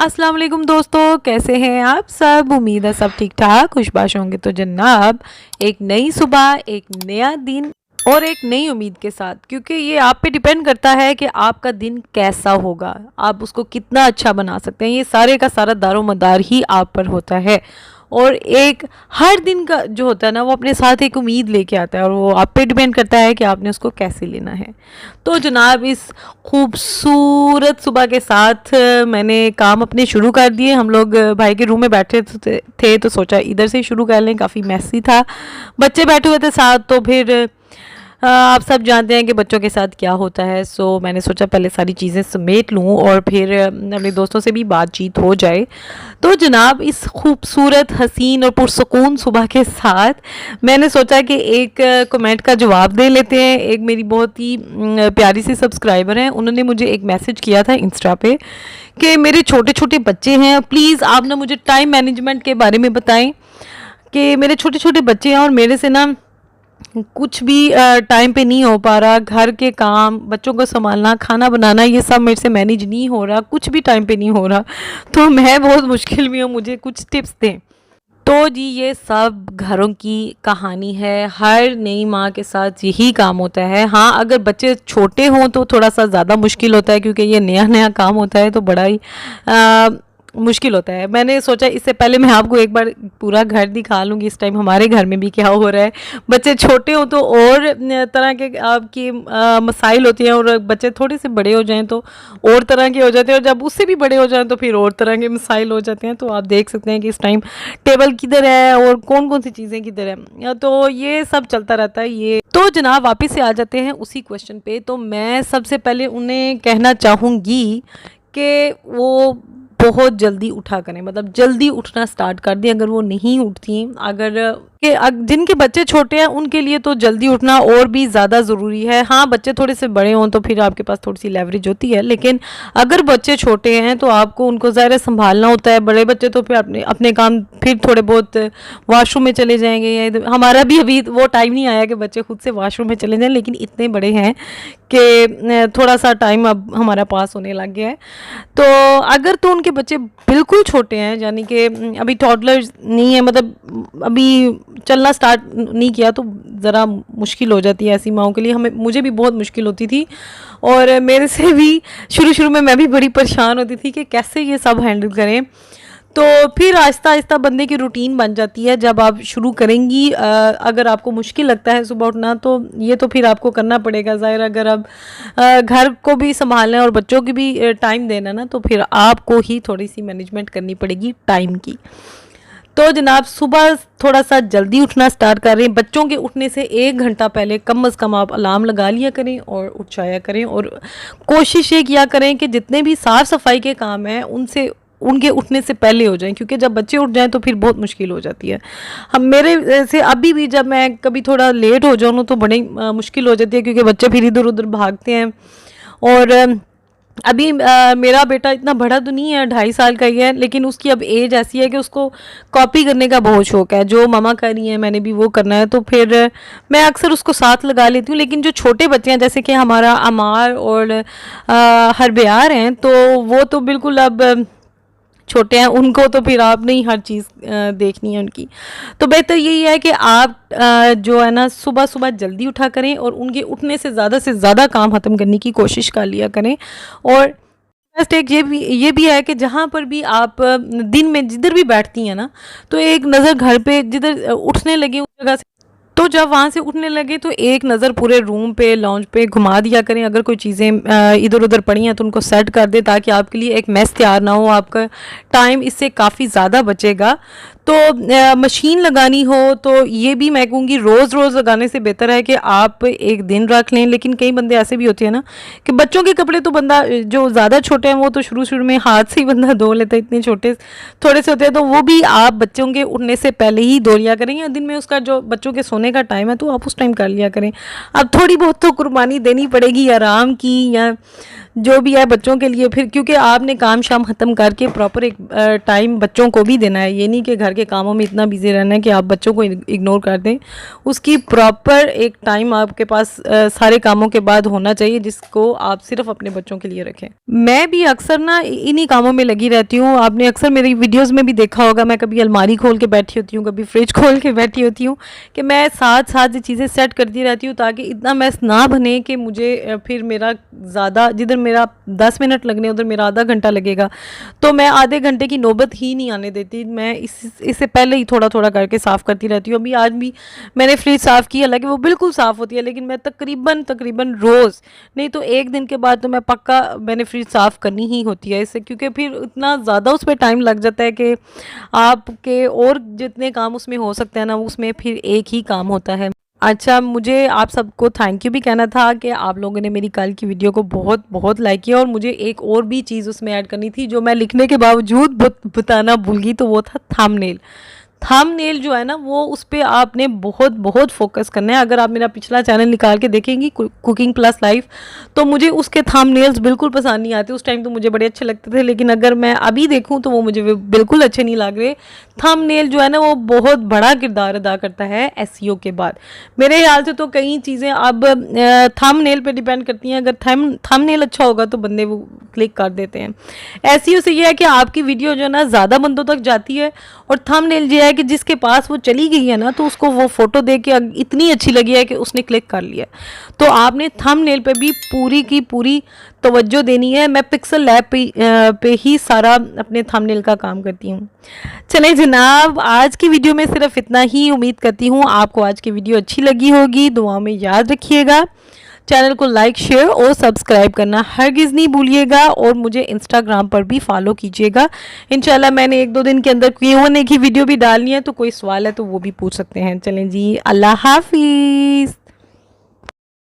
अस्सलाम वालेकुम दोस्तों, कैसे हैं आप सब। उम्मीद है सब ठीक ठाक खुशबाश होंगे। तो जनाब, एक नई सुबह, एक नया दिन और एक नई उम्मीद के साथ, क्योंकि ये आप पे डिपेंड करता है कि आपका दिन कैसा होगा, आप उसको कितना अच्छा बना सकते हैं। ये सारे का सारा दारोमदार ही आप पर होता है। और एक हर दिन का जो होता है ना, वो अपने साथ एक उम्मीद लेके आता है और वो आप पे डिपेंड करता है कि आपने उसको कैसे लेना है। तो जनाब, इस खूबसूरत सुबह के साथ मैंने काम अपने शुरू कर दिए। हम लोग भाई के रूम में बैठे थे तो सोचा इधर से शुरू कर लें। काफ़ी मैसी था, बच्चे बैठे हुए थे साथ, तो फिर आप सब जानते हैं कि बच्चों के साथ क्या होता है। सो मैंने सोचा पहले सारी चीज़ें समेट लूँ और फिर अपने दोस्तों से भी बातचीत हो जाए। तो जनाब, इस खूबसूरत, हसीन और पुरसुकून सुबह के साथ मैंने सोचा कि एक कमेंट का जवाब दे लेते हैं। एक मेरी बहुत ही प्यारी सी सब्सक्राइबर हैं, उन्होंने मुझे एक मैसेज किया था इंस्टा पे कि मेरे छोटे छोटे बच्चे हैं, प्लीज़ आप ना मुझे टाइम मैनेजमेंट के बारे में बताएं कि मेरे छोटे छोटे बच्चे हैं और मेरे से ना कुछ भी टाइम पे नहीं हो पा रहा। घर के काम, बच्चों को संभालना, खाना बनाना, ये सब मेरे से मैनेज नहीं हो रहा, कुछ भी टाइम पे नहीं हो रहा। तो मैं बहुत मुश्किल में हूँ, मुझे कुछ टिप्स दें। तो जी, ये सब घरों की कहानी है, हर नई माँ के साथ यही काम होता है। हाँ, अगर बच्चे छोटे हों तो थोड़ा सा ज़्यादा मुश्किल होता है, क्योंकि ये नया नया काम होता है तो बड़ा ही मुश्किल होता है। मैंने सोचा इससे पहले मैं आपको एक बार पूरा घर दिखा लूँगी इस टाइम हमारे घर में भी क्या हो रहा है। बच्चे छोटे हों तो और तरह के आपकी मसाइल होती हैं, और बच्चे थोड़े से बड़े हो जाएं तो और तरह के हो जाते हैं, और जब उससे भी बड़े हो जाएं तो फिर और तरह के मसाइल हो जाते हैं। तो आप देख सकते हैं कि इस टाइम टेबल किधर है और कौन कौन सी चीज़ें किधर है, तो ये सब चलता रहता है। ये तो जनाब, वापस से आ जाते हैं उसी क्वेश्चन पे। तो मैं सबसे पहले उन्हें कहना चाहूँगी कि वो बहुत जल्दी उठा करें, मतलब जल्दी उठना स्टार्ट कर दें। अगर वो नहीं उठती, अगर जिनके बच्चे छोटे हैं उनके लिए तो जल्दी उठना और भी ज़्यादा ज़रूरी है। हाँ, बच्चे थोड़े से बड़े हों तो फिर आपके पास थोड़ी सी लेवरेज होती है, लेकिन अगर बच्चे छोटे हैं तो आपको उनको ज़ाहिर संभालना होता है। बड़े बच्चे तो फिर अपने अपने काम, फिर थोड़े बहुत वॉशरूम में चले जाएंगे, या हमारा भी अभी वो टाइम नहीं आया कि बच्चे खुद से वॉशरूम में चले जाएं, लेकिन इतने बड़े हैं कि थोड़ा सा टाइम अब हमारा पास होने लग गया है। तो अगर तो उनके बच्चे बिल्कुल छोटे हैं, यानी कि अभी टॉडलर्स नहीं है, मतलब अभी चलना स्टार्ट नहीं किया, तो ज़रा मुश्किल हो जाती है ऐसी माओं के लिए। मुझे भी बहुत मुश्किल होती थी, और मेरे से भी शुरू में मैं भी बड़ी परेशान होती थी कि कैसे ये सब हैंडल करें। तो फिर आहिस्ता आहिस्ता बंदे की रूटीन बन जाती है जब आप शुरू करेंगी। अगर आपको मुश्किल लगता है सुबह उठना, तो ये तो फिर आपको करना पड़ेगा ज़ाहिर। अगर आप घर को भी संभालना और बच्चों की भी टाइम देना ना, तो फिर आपको ही थोड़ी सी मैनेजमेंट करनी पड़ेगी टाइम की। तो जनाब, सुबह थोड़ा सा जल्दी उठना स्टार्ट कर रहे हैं। बच्चों के उठने से 1 घंटा पहले कम से कम आप अलार्म लगा लिया करें और उठ जाया करें, और कोशिश ये किया करें कि जितने भी साफ़ सफाई के काम हैं उनके उठने से पहले हो जाएं, क्योंकि जब बच्चे उठ जाएं तो फिर बहुत मुश्किल हो जाती है। हम मेरे से अभी भी जब मैं कभी थोड़ा लेट हो जाऊँ तो बड़ी मुश्किल हो जाती है, क्योंकि बच्चे फिर इधर उधर भागते हैं। और अभी मेरा बेटा इतना बड़ा तो नहीं है, 2.5 साल का ही है, लेकिन उसकी अब एज ऐसी है कि उसको कॉपी करने का बहुत शौक़ है। जो ममा कर रही है मैंने भी वो करना है, तो फिर मैं अक्सर उसको साथ लगा लेती हूँ। लेकिन जो छोटे बच्चे हैं, जैसे कि हमारा अमार और हरबयार हैं, तो वो तो बिल्कुल अब छोटे हैं, उनको तो फिर आपने ही हर चीज़ देखनी है उनकी। तो बेहतर यही है कि आप जो है ना, सुबह सुबह जल्दी उठा करें और उनके उठने से ज़्यादा काम ख़त्म करने की कोशिश कर लिया करें। और फर्स्ट एक ये भी है कि जहाँ पर भी आप दिन में जिधर भी बैठती हैं ना, तो एक नज़र घर पे जिधर उठने लगे उस जगह से, तो जब वहाँ से उठने लगे तो एक नज़र पूरे रूम पे, लॉन्ज पे घुमा दिया करें। अगर कोई चीज़ें इधर उधर पड़ी हैं तो उनको सेट कर दे, ताकि आपके लिए एक मेस तैयार ना हो। आपका टाइम इससे काफ़ी ज़्यादा बचेगा। तो मशीन लगानी हो तो ये भी मैं कहूँगी रोज़ लगाने से बेहतर है कि आप एक दिन रख लें। लेकिन कई बंदे ऐसे भी होते हैं ना कि बच्चों के कपड़े तो बंदा जो ज़्यादा छोटे हैं वो तो शुरू में हाथ से ही बंदा धो लेता है, इतने छोटे थोड़े से होते हैं, तो वो भी आप बच्चों के उठने से पहले ही धो लिया करें, या दिन में उसका जो बच्चों के सोने का टाइम है तो आप उस टाइम कर लिया करें। अब थोड़ी बहुत तो कुर्बानी देनी पड़ेगी आराम की, या जो भी है बच्चों के लिए, फिर क्योंकि आपने काम शाम ख़त्म करके प्रॉपर एक टाइम बच्चों को भी देना है। ये नहीं कि घर के कामों में इतना बिजी रहना है कि आप बच्चों को इग्नोर कर दें। उसकी प्रॉपर एक टाइम आपके पास सारे कामों के बाद होना चाहिए जिसको आप सिर्फ अपने बच्चों के लिए रखें। मैं भी अक्सर ना इन्हीं कामों में लगी रहती हूँ। आपने अक्सर मेरी वीडियोस में भी देखा होगा, मैं कभी अलमारी खोल के बैठी होती हूँ, कभी फ्रिज खोल के बैठी होती हूँ, कि मैं साथ साथ ये चीज़ें सेट करती रहती हूँ ताकि इतना मैस ना बने कि मुझे फिर मेरा ज़्यादा, जिधर मेरा 10 मिनट लगने उधर मेरा आधा घंटा लगेगा। तो मैं आधे घंटे की नौबत ही नहीं आने देती। मैं इससे पहले ही थोड़ा थोड़ा करके साफ़ करती रहती हूँ। अभी आज भी मैंने फ्रिज साफ़ की, हालांकि वो बिल्कुल साफ़ होती है, लेकिन मैं तकरीबन रोज़ नहीं तो एक दिन के बाद तो मैं पक्का मैंने फ्रिज साफ़ करनी ही होती है इससे, क्योंकि फिर इतना ज़्यादा उसमें टाइम लग जाता है कि आपके और जितने काम उसमें हो सकते हैं ना, उसमें फिर एक ही काम होता है। अच्छा, मुझे आप सबको थैंक यू भी कहना था कि आप लोगों ने मेरी कल की वीडियो को बहुत बहुत लाइक किया, और मुझे एक और भी चीज़ उसमें ऐड करनी थी जो मैं लिखने के बावजूद बताना भूल गई, तो वो था थंबनेल। थंबनेल जो है ना, वो उस पर आपने बहुत बहुत फोकस करना है। अगर आप मेरा पिछला चैनल निकाल के देखेंगी कुकिंग प्लस लाइफ, तो मुझे उसके थंबनेल्स बिल्कुल पसंद नहीं आते। उस टाइम तो मुझे बड़े अच्छे लगते थे, लेकिन अगर मैं अभी देखूं तो वो मुझे बिल्कुल अच्छे नहीं लग रहे। थंबनेल जो है ना, वो बहुत बड़ा किरदार अदा करता है एसईओ के बाद। मेरे ख्याल से तो कई चीज़ें अब थंबनेल पे डिपेंड करती हैं। अगर थंबनेल अच्छा होगा तो बंदे वो क्लिक कर देते हैं। एसईओ से ये है कि आपकी वीडियो जो है ना ज़्यादा बंदों तक जाती है, और थंबनेल ये है कि जिसके पास वो चली गई है ना, तो उसको वो फोटो देख के इतनी अच्छी लगी है कि उसने क्लिक कर लिया। तो आपने थंबनेल पे भी पूरी की पूरी तवज्जो देनी है। मैं पिक्सल लैब पे ही सारा अपने थंबनेल का काम करती हूँ। चले जनाब, आज की वीडियो में सिर्फ इतना ही। उम्मीद करती हूँ आपको आज की वीडियो अच्छी लगी होगी। दुआ में याद रखिएगा। चैनल को लाइक, शेयर और सब्सक्राइब करना हरगिज़ नहीं भूलिएगा, और मुझे इंस्टाग्राम पर भी फॉलो कीजिएगा। इंशाल्लाह मैंने 1-2 दिन के अंदर Q&A की वीडियो भी डालनी है, तो कोई सवाल है तो वो भी पूछ सकते हैं। चलें जी, अल्लाह हाफिज़।